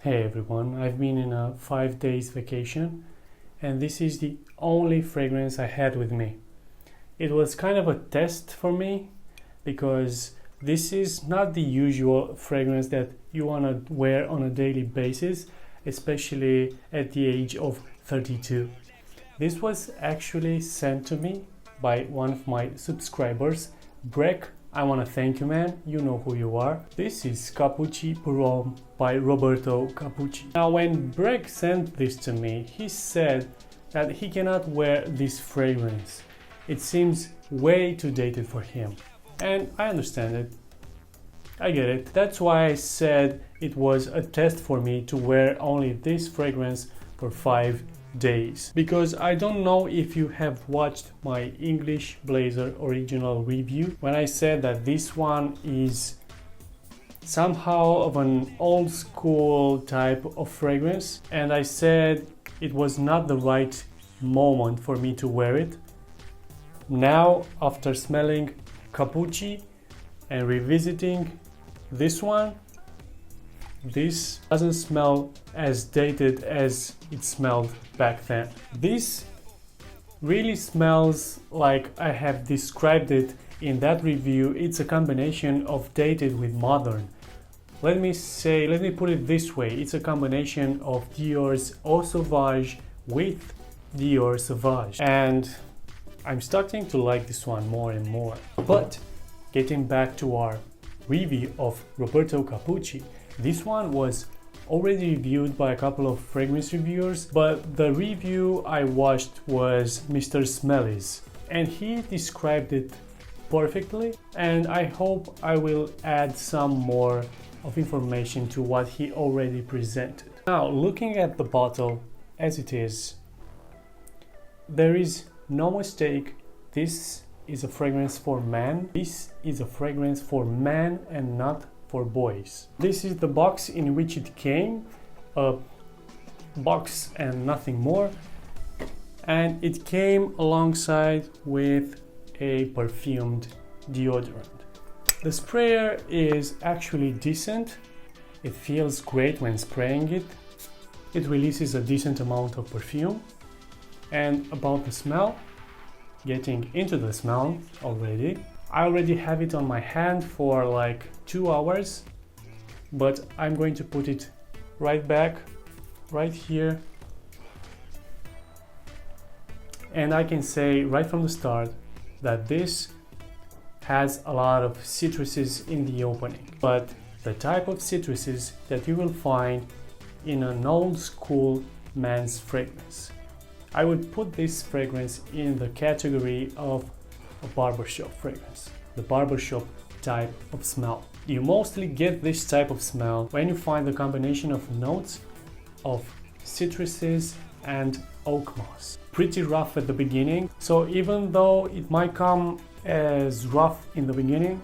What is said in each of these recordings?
Hey everyone, I've been in a 5 days vacation and this is the only fragrance I had with me. It was kind of a test for me because this is not the usual fragrance that you want to wear on a daily basis, especially at the age of 32. This was actually sent to me by one of my subscribers, Breck. I want to thank you, man. You know who you are. This is Capucci Homme by Roberto Capucci. Now, when Breck sent this to me, he said that he cannot wear this fragrance. It seems way too dated for him. And I understand it. I get it. That's why I said it was a test for me to wear only this fragrance for 5 days. Because I don't know if you have watched my English Blazer original review when I said that this one is somehow of an old school type of fragrance, and I said it was not the right moment for me to wear it. Now, after smelling Capucci and revisiting this one, this doesn't smell as dated as it smelled back then. This really smells like I have described it in that review. It's a combination of dated with modern. Let me put it this way. It's a combination of Dior's Eau Sauvage with Dior Sauvage. And I'm starting to like this one more and more. But getting back to our review of Roberto Capucci, this one was already reviewed by a couple of fragrance reviewers, but the review I watched was Mr. Smelly's, and he described it perfectly, and I hope I will add some more of information to what he already presented. Now, looking at the bottle as it is, there is no mistake. This is a fragrance for men. This is a fragrance for men and not for boys. This is the box in which it came, a box and nothing more, and it came alongside with a perfumed deodorant. The sprayer is actually decent. It feels great when spraying it. It releases a decent amount of perfume. And about the smell, getting into the smell already, I already have it on my hand for like 2 hours, but I'm going to put it right back, right here. And I can say right from the start that this has a lot of citruses in the opening, but the type of citruses that you will find in an old school man's fragrance. I would put this fragrance in the category of a barbershop fragrance, the barbershop type of smell. You mostly get this type of smell when you find the combination of notes of citruses and oak moss. Pretty rough at the beginning, so even though it might come as rough in the beginning,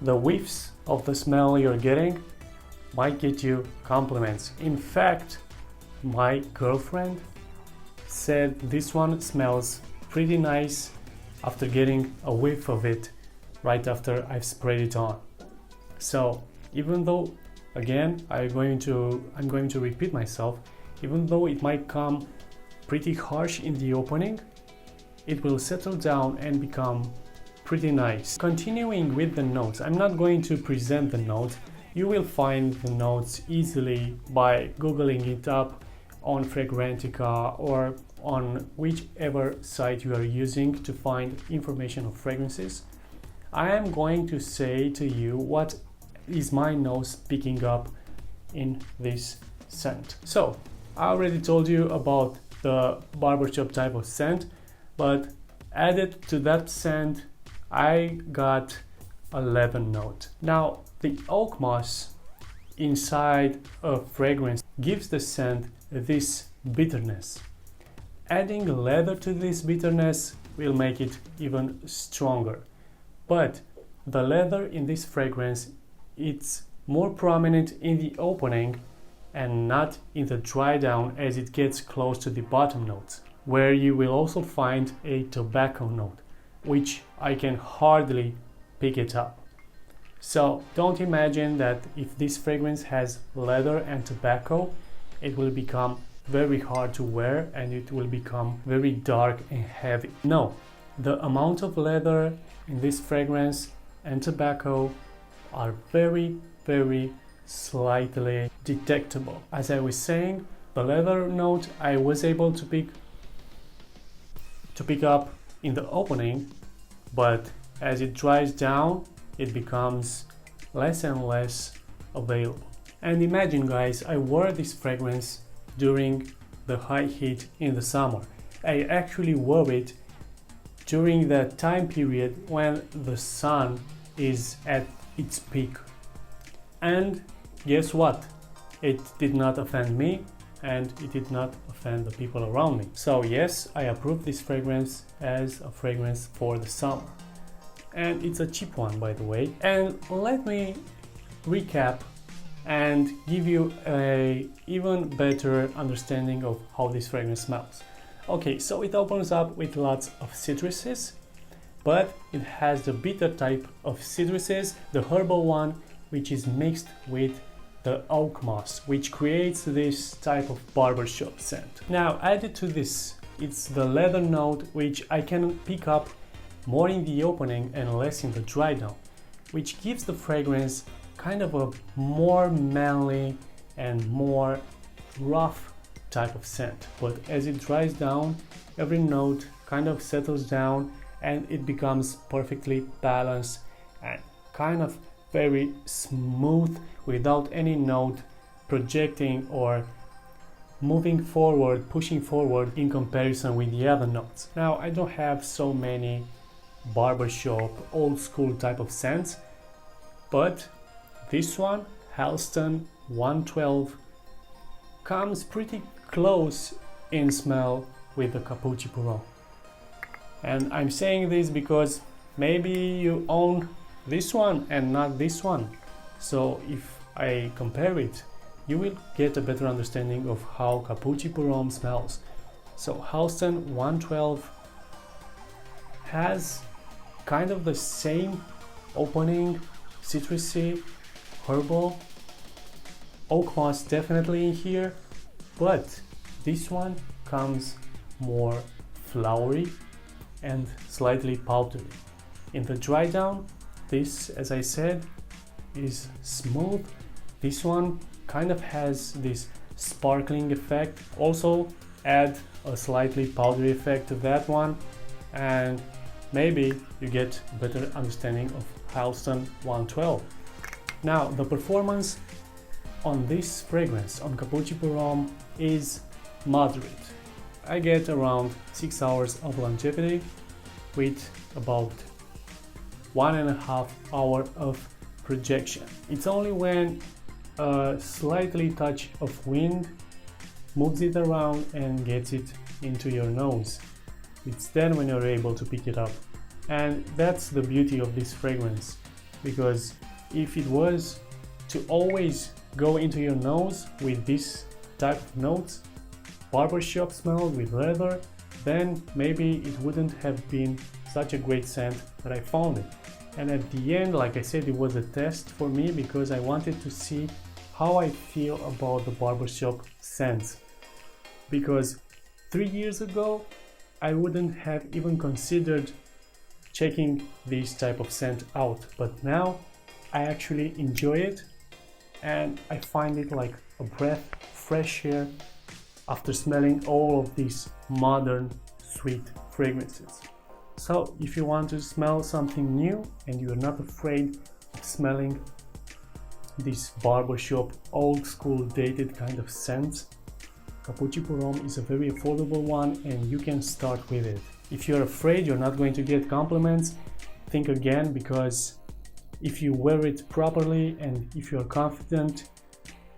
the whiffs of the smell you're getting might get you compliments. In fact, my girlfriend said this one smells pretty nice after getting a whiff of it right after I've sprayed it on. So even though, again, I'm going to repeat myself, even though it might come pretty harsh in the opening, it will settle down and become pretty nice. Continuing with the notes, I'm not going to present the notes. You will find the notes easily by googling it up on Fragrantica or on whichever site you are using to find information of fragrances. I am going to say to you what is my nose picking up in this scent. So I already told you about the barbershop type of scent, but added to that scent I got a lemon note. Now, the oak moss inside a fragrance gives the scent this bitterness. Adding leather to this bitterness will make it even stronger. But the leather in this fragrance, it's more prominent in the opening and not in the dry down as it gets close to the bottom notes, where you will also find a tobacco note, which I can hardly pick it up. So don't imagine that if this fragrance has leather and tobacco, it will become very hard to wear and it will become very dark and heavy. No, the amount of leather in this fragrance and tobacco are very, very slightly detectable. As I was saying, the leather note I was able to pick up in the opening, but as it dries down, it becomes less and less available. And imagine, guys, I wore this fragrance during the high heat in the summer. I actually wore it during the time period when the sun is at its peak. And guess what? It did not offend me and it did not offend the people around me. So yes, I approve this fragrance as a fragrance for the summer. And it's a cheap one, by the way. And let me recap and give you a even better understanding of how this fragrance smells. Okay, so it opens up with lots of citruses, but it has the bitter type of citruses, the herbal one, which is mixed with the oak moss, which creates this type of barbershop scent. Now, added to this, it's the leather note, which I can pick up more in the opening and less in the dry down, which gives the fragrance kind of a more manly and more rough type of scent. But as it dries down, every note kind of settles down and it becomes perfectly balanced and kind of very smooth without any note projecting or moving forward, pushing forward in comparison with the other notes. Now, I don't have so many barbershop old school type of scents, but this one, Halston 112, comes pretty close in smell with the Capucci Pour-Homme. And I'm saying this because maybe you own this one and not this one. So if I compare it, you will get a better understanding of how Capucci Pour-Homme smells. So Halston 112 has kind of the same opening, citrusy, herbal, oak moss definitely in here, but this one comes more flowery and slightly powdery. In the dry down, this, as I said, is smooth. This one kind of has this sparkling effect. Also add a slightly powdery effect to that one, and maybe you get a better understanding of Halston 112. Now, the performance on this fragrance, on Capucci Pour-Homme, is moderate. I get around 6 hours of longevity with about 1.5 hours of projection. It's only when a slightly touch of wind moves it around and gets it into your nose. It's then when you're able to pick it up. And that's the beauty of this fragrance, because if it was to always go into your nose with this type of notes, barbershop smell with leather, then maybe it wouldn't have been such a great scent that I found it. And at the end, like I said, it was a test for me because I wanted to see how I feel about the barbershop scents. Because 3 years ago, I wouldn't have even considered checking this type of scent out, but now I actually enjoy it and I find it like a breath of fresh air after smelling all of these modern sweet fragrances. So if you want to smell something new and you're not afraid of smelling this barbershop old school dated kind of scents, Capucci Pour-Homme is a very affordable one and you can start with it. If you're afraid you're not going to get compliments, think again, because if you wear it properly and if you're confident,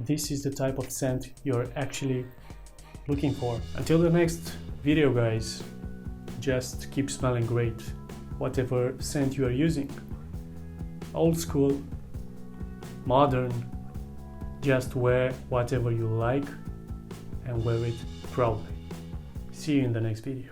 this is the type of scent you're actually looking for. Until the next video, guys, just keep smelling great, whatever scent you are using. Old school, modern, just wear whatever you like and wear it proudly. See you in the next video.